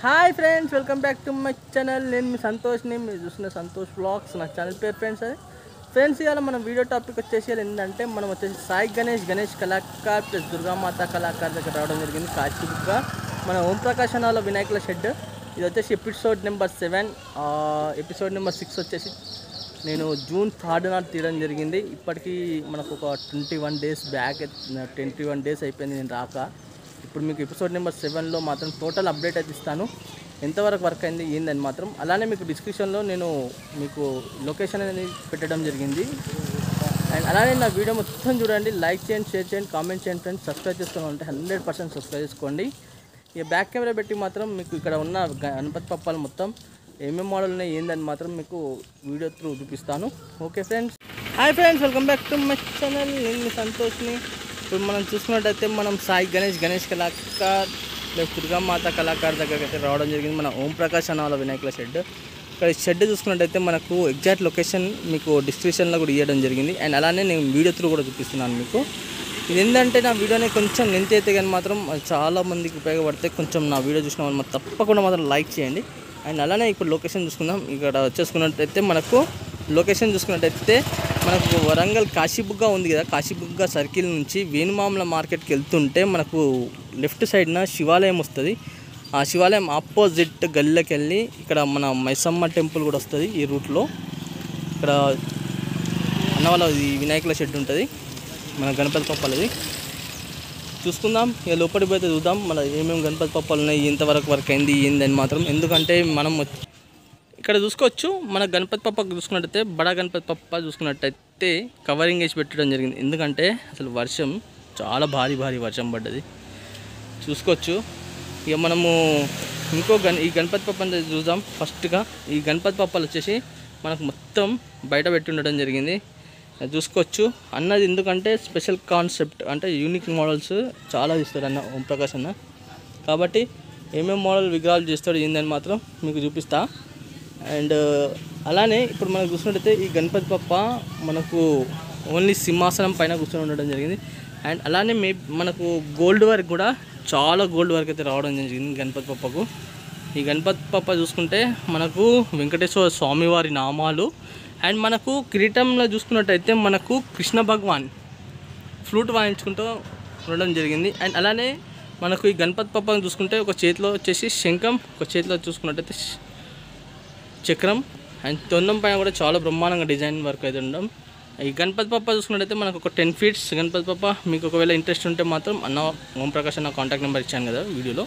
Hi friends, welcome back to my channel. నేను మీ సంతోష్ని, మీరు చూసిన సంతోష్ వ్లాగ్స్ నా ఛానల్ పేరు ఫ్రెండ్స్. అది ఫ్రెండ్స్, ఇవాళ మన వీడియో టాపిక్ వచ్చేసి ఏంటంటే మనం వచ్చేసి సాయి గణేష్ కళాకార్ ప్లస్ దుర్గామాత కళాకార్ దగ్గర రావడం జరిగింది. కాచిబుగ్గా మన ఓంప్రకాష్ అన్నవాళ్ళ వినాయకుల షెడ్. ఇది వచ్చేసి ఎపిసోడ్ నెంబర్ 7. ఎపిసోడ్ నెంబర్ 6 వచ్చేసి నేను జూన్ 3 నాడు తీయడం జరిగింది. ఇప్పటికీ మనకు ఒక 21 డేస్ బ్యాక్, 21 డేస్ అయిపోయింది నేను రాక. ఇప్పుడు మీకు ఎపిసోడ్ నెంబర్ 7లో మాత్రం టోటల్ అప్డేట్ అయితే ఇస్తాను, ఎంతవరకు వర్క్ అయింది ఏందని మాత్రం. అలానే మీకు డిస్క్రిప్షన్లో నేను మీకు లొకేషన్ అనేది పెట్టడం జరిగింది. అండ్ అలానే నా వీడియో మొత్తం చూడండి, లైక్ చేయండి, షేర్ చేయండి, కామెంట్ చేయండి ఫ్రెండ్స్. సబ్స్క్రైబ్ చేసుకోవాలంటే 100% సబ్స్క్రైబ్ చేసుకోండి. ఇక బ్యాక్ కెమెరా పెట్టి మాత్రం మీకు ఇక్కడ ఉన్న గణపతి పప్పాలు మొత్తం ఏమేమి మోడల్ ఉన్నాయి ఏందని మాత్రం మీకు వీడియో త్రూ చూపిస్తాను. Okay friends. Hi friends, welcome back to my channel. నేను మీ సంతోష్ని. ఇప్పుడు మనం చూసుకున్నట్టయితే మనం సాయి గణేష్ కళాకార్ ప్లస్ దుర్గామాత కళాకార్ దగ్గరికి అయితే రావడం జరిగింది. మన ఓంప్రకాష్ అన్నవాళ్ళ వినాయకుల షెడ్. ఇక్కడ షెడ్ చూసుకున్నట్టయితే మనకు ఎగ్జాక్ట్ లొకేషన్ మీకు డిస్క్రిప్షన్లో కూడా ఇవ్వడం జరిగింది. అండ్ అలానే నేను వీడియో త్రూ కూడా చూపిస్తున్నాను మీకు. ఇది ఏంటంటే నా వీడియోని కొంచెం లెంత్ అయితే కానీ మాత్రం చాలా మందికి ఉపయోగపడితే కొంచెం నా వీడియో చూసిన వాళ్ళు మాత్రం తప్పకుండా మాత్రం లైక్ చేయండి. అండ్ అలానే ఇప్పుడు లొకేషన్ చూసుకుందాం. ఇక్కడ వచ్చేసుకున్నట్టయితే మనకు లొకేషన్ చూసుకున్నట్టయితే మనకు వరంగల్ కాశీబుగ్గా ఉంది కదా, కాశీబుగ్గా సర్కిల్ నుంచి వేణుమామల మార్కెట్కి వెళ్తుంటే మనకు లెఫ్ట్ సైడ్న శివాలయం వస్తుంది. ఆ శివాలయం ఆపోజిట్ గల్లీలోకి వెళ్ళి ఇక్కడ మన మైసమ్మ టెంపుల్ కూడా వస్తుంది ఈ రూట్లో. ఇక్కడ అన్నవాళ్ళ వినాయకుల షెడ్ ఉంటుంది, మన గణపతి పప్పాలది. చూసుకుందాం, ఇక లోపలికి పోతే చూద్దాం మన ఏమేమి గణపతి పప్పాలు ఉన్నాయి, ఎంతవరకు వర్క్ అయింది ఏందని మాత్రం. ఎందుకంటే మనం ఇక్కడ చూసుకోవచ్చు, మన గణపతి పప్ప చూసుకున్నట్టయితే బడా గణపతి పప్ప చూసుకున్నట్టయితే కవరింగ్ వేసి పెట్టడం జరిగింది. ఎందుకంటే అసలు వర్షం చాలా భారీ వర్షం పడ్డది చూసుకోవచ్చు. ఇక మనము ఈ గణపతి పప్పని చూద్దాం. ఫస్ట్గా ఈ గణపతి పప్పాలు వచ్చేసి మనకు మొత్తం బయట పెట్టి ఉండడం జరిగింది చూసుకోవచ్చు. అన్నది ఎందుకంటే స్పెషల్ కాన్సెప్ట్ అంటే యూనిక్ మోడల్స్ చాలా ఇస్తాడు అన్న ఓంప్రకాష్ అన్న. కాబట్టి ఏమేమి మోడల్ విగ్రహాలు చేస్తాడు ఏందని మాత్రం మీకు చూపిస్తా. అండ్ అలానే ఇప్పుడు మనకు చూసినట్టయితే ఈ గణపతి పప్ప మనకు ఓన్లీ సింహాసనం పైన కూర్చొని ఉండడం జరిగింది. అండ్ అలానే మనకు గోల్డ్ వర్క్ కూడా చాలా గోల్డ్ వర్క్ అయితే రావడం జరిగింది గణపతి పప్పకు. ఈ గణపతి పప్ప చూసుకుంటే మనకు వెంకటేశ్వర స్వామివారి నామాలు అండ్ మనకు కిరీటంలో చూసుకున్నట్టయితే మనకు కృష్ణ భగవాన్ ఫ్లూట్ వాయించుకుంటూ ఉండడం జరిగింది. అండ్ అలానే మనకు ఈ గణపతి పప్పని చూసుకుంటే ఒక చేతిలో వచ్చేసి శంఖం, ఒక చేతిలో చూసుకున్నట్టయితే చక్రం అండ్ తొండం పైన కూడా చాలా బ్రహ్మాండంగా డిజైన్ వర్క్ అయితే ఉండడం. ఈ గణపతి పప్ప చూసుకున్నట్టయితే మనకు ఒక 10 ఫీట్స్ గణపతి పప్ప. మీకు ఒకవేళ ఇంట్రెస్ట్ ఉంటే మాత్రం అన్న ఓంప్రకాష్ అన్న కాంటాక్ట్ నెంబర్ ఇచ్చాను కదా వీడియోలో,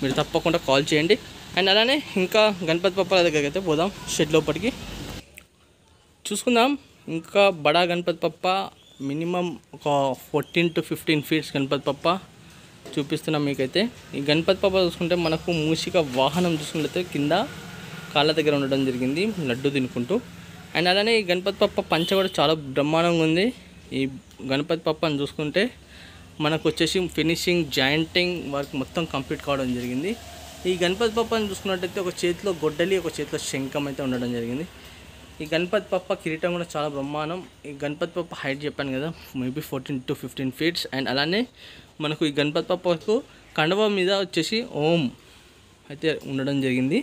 మీరు తప్పకుండా కాల్ చేయండి. అండ్ అలానే ఇంకా గణపతి పప్పల దగ్గరికి అయితే పోదాం షెడ్ లోపలికి చూసుకుందాం. ఇంకా బడా గణపతి పప్ప మినిమం ఒక 14 to 15 ఫీట్స్ గణపతి పప్ప చూపిస్తున్నాం మీకైతే. ఈ గణపతి పప్ప చూసుకుంటే మనకు మూషిక వాహనం చూసుకుంటే కింద కాళ్ళ దగ్గర ఉండడం జరిగింది లడ్డు తినుకుంటూ. అండ్ అలానే ఈ గణపతి పప్ప పంచ కూడా చాలా బ్రహ్మాండంగా ఉంది. ఈ గణపతి పప్పని చూసుకుంటే మనకు వచ్చేసి ఫినిషింగ్ జాయింటింగ్ వర్క్ మొత్తం కంప్లీట్ కావడం జరిగింది. ఈ గణపతి పప్పని చూసుకున్నట్టయితే ఒక చేతిలో గొడ్డలి, ఒక చేతిలో శంఖం అయితే ఉండడం జరిగింది. ఈ గణపతి పప్ప కిరీటం కూడా చాలా బ్రహ్మాండం. ఈ గణపతి పప్ప హైట్ చెప్పాను కదా, మేబీ 14 to 15 ఫీట్స్. అండ్ అలానే మనకు ఈ గణపతి పప్పకు కండవ మీద వచ్చేసి ఓం అయితే ఉండడం జరిగింది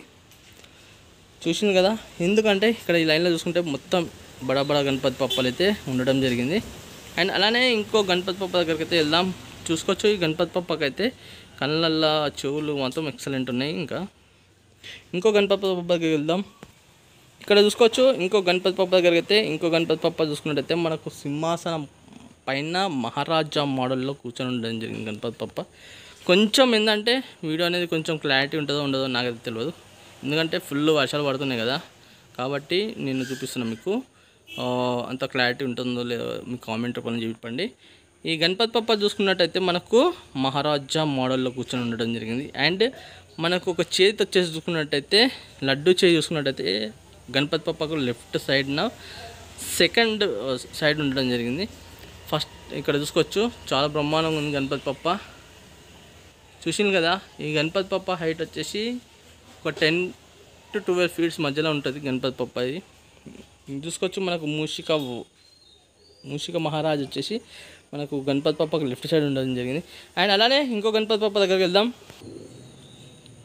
చూసింది కదా. ఎందుకంటే ఇక్కడ ఈ లైన్లో చూసుకుంటే మొత్తం బడా గణపతి పప్పలు అయితే ఉండడం జరిగింది. అండ్ అలానే ఇంకో గణపతి పప్ప దగ్గరికి అయితే వెళ్దాం. చూసుకోవచ్చు, ఈ గణపతి పప్పకైతే కళ్ళల్లో చెవులు మొత్తం ఎక్సలెంట్ ఉన్నాయి. ఇంకా ఇంకో గణపతి పప్ప దగ్గరికి వెళ్దాం. ఇక్కడ చూసుకోవచ్చు ఇంకో గణపతి పప్ప దగ్గరికి అయితే, ఇంకో గణపతి పప్ప చూసుకున్నట్టయితే మనకు సింహాసనం పైన మహారాజా మోడల్లో కూర్చొని ఉండడం జరిగింది గణపతి పప్ప. కొంచెం ఏంటంటే వీడియో అనేది కొంచెం క్లారిటీ ఉంటుందో ఉండదో నాకైతే తెలియదు, ఎందుకంటే ఫుల్ వర్షాలు పడుతున్నాయి కదా. కాబట్టి నేను చూపిస్తున్నాను మీకు, అంత క్లారిటీ ఉంటుందో లేదో మీ కామెంట్ రూపంలో చెప్పండి. ఈ గణపతి పప్ప చూసుకున్నట్టయితే మనకు మహారాజా మోడల్లో కూర్చొని ఉండడం జరిగింది. అండ్ మనకు ఒక చేతి వచ్చేసి చూసుకున్నట్టయితే లడ్డు చేయి చూసుకున్నట్టయితే గణపతి పప్పకు లెఫ్ట్ సైడ్న సెకండ్ సైడ్ ఉండడం జరిగింది. ఫస్ట్ ఇక్కడ చూసుకోవచ్చు చాలా బ్రహ్మాండంగా ఉంది గణపతి పప్ప చూసింది కదా. ఈ గణపతి పప్ప హైట్ వచ్చేసి ఒక 10 to 12 ఫీట్స్ మధ్యలో ఉంటుంది గణపతి పప్ప. ఇది చూసుకోవచ్చు మనకు మూషిక మహారాజ్ వచ్చేసి మనకు గణపతి పప్పకు లెఫ్ట్ సైడ్ ఉండడం జరిగింది. అండ్ అలానే ఇంకో గణపతి పప్ప దగ్గరికి వెళ్దాం.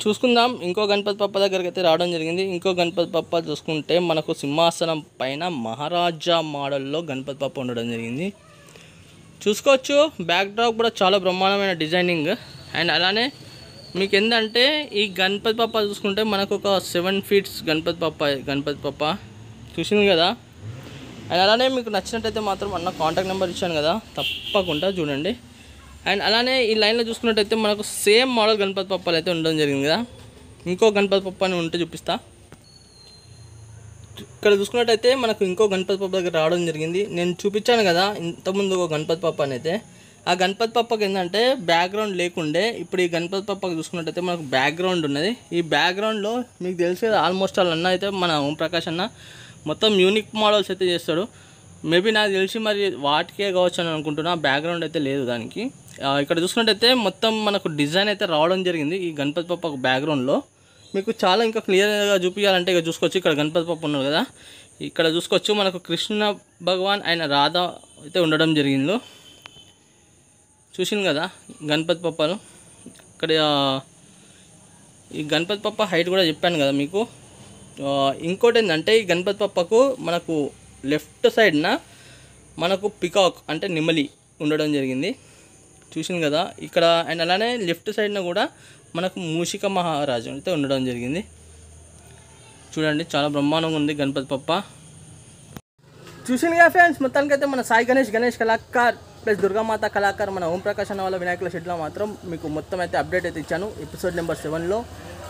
చూసుకుందాం. ఇంకో గణపతి బప్ప దగ్గరికి అయితే రావడం జరిగింది. ఇంకో గణపతి బప్ప చూసుకుంటే మనకు సింహాసనం పైన మహారాజా మోడల్లో గణపతి బప్ప ఉండడం జరిగింది. చూసుకోవచ్చు, బ్యాక్ డ్రాప్ కూడా చాలా బ్రహ్మాండమైన డిజైనింగ్. అండ్ అలానే మీకు ఏంటంటే ఈ గణపతి బప్ప చూసుకుంటే మనకు ఒక 7 feet గణపతి బప్ప చూసింది కదా. అండ్ అలానే మీకు నచ్చినట్టయితే మాత్రం అన్న కాంటాక్ట్ నెంబర్ ఇచ్చాను కదా, తప్పకుండా చూడండి. అండ్ అలానే ఈ లైన్లో చూసుకున్నట్టయితే మనకు సేమ్ మోడల్ గణపతి బప్పలు అయితే ఉండడం జరిగింది కదా. ఇంకో గణపతి బప్ప అని ఉంటే చూపిస్తా. ఇక్కడ చూసుకున్నట్టయితే మనకు ఇంకో గణపతి బప్ప దగ్గర రావడం జరిగింది. నేను చూపించాను కదా ఇంతకుముందు ఒక గణపతి బప్ప అని అయితే. ఆ గణపతి బప్పకి ఏంటంటే బ్యాక్గ్రౌండ్ లేకుండే, ఇప్పుడు ఈ గణపతి బప్పకి చూసుకున్నట్టయితే మనకు బ్యాక్గ్రౌండ్ ఉన్నది. ఈ బ్యాక్గ్రౌండ్లో మీకు తెలిసి కదా ఆల్మోస్ట్ ఆల్ అన్న అయితే మన ఓంప్రకాష్ అన్న మొత్తం యూనిక్ మోడల్స్ అయితే చేస్తాడు. మేబీ నాకు తెలిసి మరి వాటికే కావచ్చు అని అనుకుంటున్నా, బ్యాక్గ్రౌండ్ అయితే లేదు దానికి. ఇక్కడ చూసుకున్నట్టయితే మొత్తం మనకు డిజైన్ అయితే రావడం జరిగింది ఈ గణపతి బప్ప బ్యాక్గ్రౌండ్లో. మీకు చాలా ఇంకా క్లియర్గా చూపించాలంటే ఇక చూసుకోవచ్చు, ఇక్కడ గణపతి బప్ప ఉన్నారు కదా, ఇక్కడ చూసుకోవచ్చు మనకు కృష్ణ భగవాన్ ఆయన రాధ అయితే ఉండడం జరిగింది. చూసింది కదా గణపతి బప్పలు. ఇక్కడ ఈ గణపతి బప్ప హైట్ కూడా చెప్పాను కదా మీకు. ఇంకోటి ఏంటంటే ఈ గణపతి బప్పకు మనకు లెఫ్ట్ సైడ్న మనకు పికాక్ అంటే నెమలి ఉండడం జరిగింది. చూసింది కదా ఇక్కడ. అండ్ అలానే లెఫ్ట్ సైడ్న కూడా మనకు మూషిక మహారాజు అయితే ఉండడం జరిగింది. చూడండి, చాలా బ్రహ్మాండంగా ఉంది గణపతి బప్ప. చూసింది కదా ఫ్రెండ్స్, మొత్తానికైతే మన సాయి గణేష్ కళాకార్ ప్లస్ దుర్గామాత కళాకార్ మన ఓంప్రకాష్ అన్న వాళ్ళ వినాయకుల షెడ్లో మాత్రం మీకు మొత్తం అయితే అప్డేట్ అయితే ఇచ్చాను ఎపిసోడ్ నెంబర్ 7లో.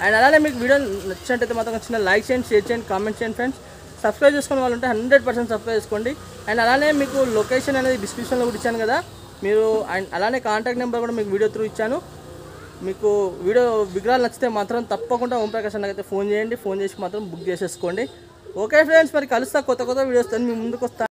అండ్ అలానే మీకు వీడియో నచ్చినట్టయితే మాత్రం చిన్న లైక్ చేయండి, షేర్ చేయండి, కామెంట్ చేయండి ఫ్రెండ్స్. సబ్స్క్రైబ్ చేసుకునే వాళ్ళు ఉంటే 100% సబ్స్క్రైబ్ చేసుకోండి. అండ్ అలానే మీకు లొకేషన్ అనేది డిస్క్రిప్షన్లో కూడా ఇచ్చాను కదా మీరు. అండ్ అలానే కాంటాక్ట్ నెంబర్ కూడా మీకు వీడియో త్రూ ఇచ్చాను. మీకు వీడియో విగ్రహాలు నచ్చితే మాత్రం తప్పకుండా ఓంప్రకాష్ అన్నకి అయితే ఫోన్ చేయండి. ఫోన్ చేసి మాత్రం బుక్ చేసేసుకోండి. ఓకే ఫ్రెండ్స్, మరి కలుస్తా కొత్త వీడియోస్ మీ ముందుకు వస్తాను.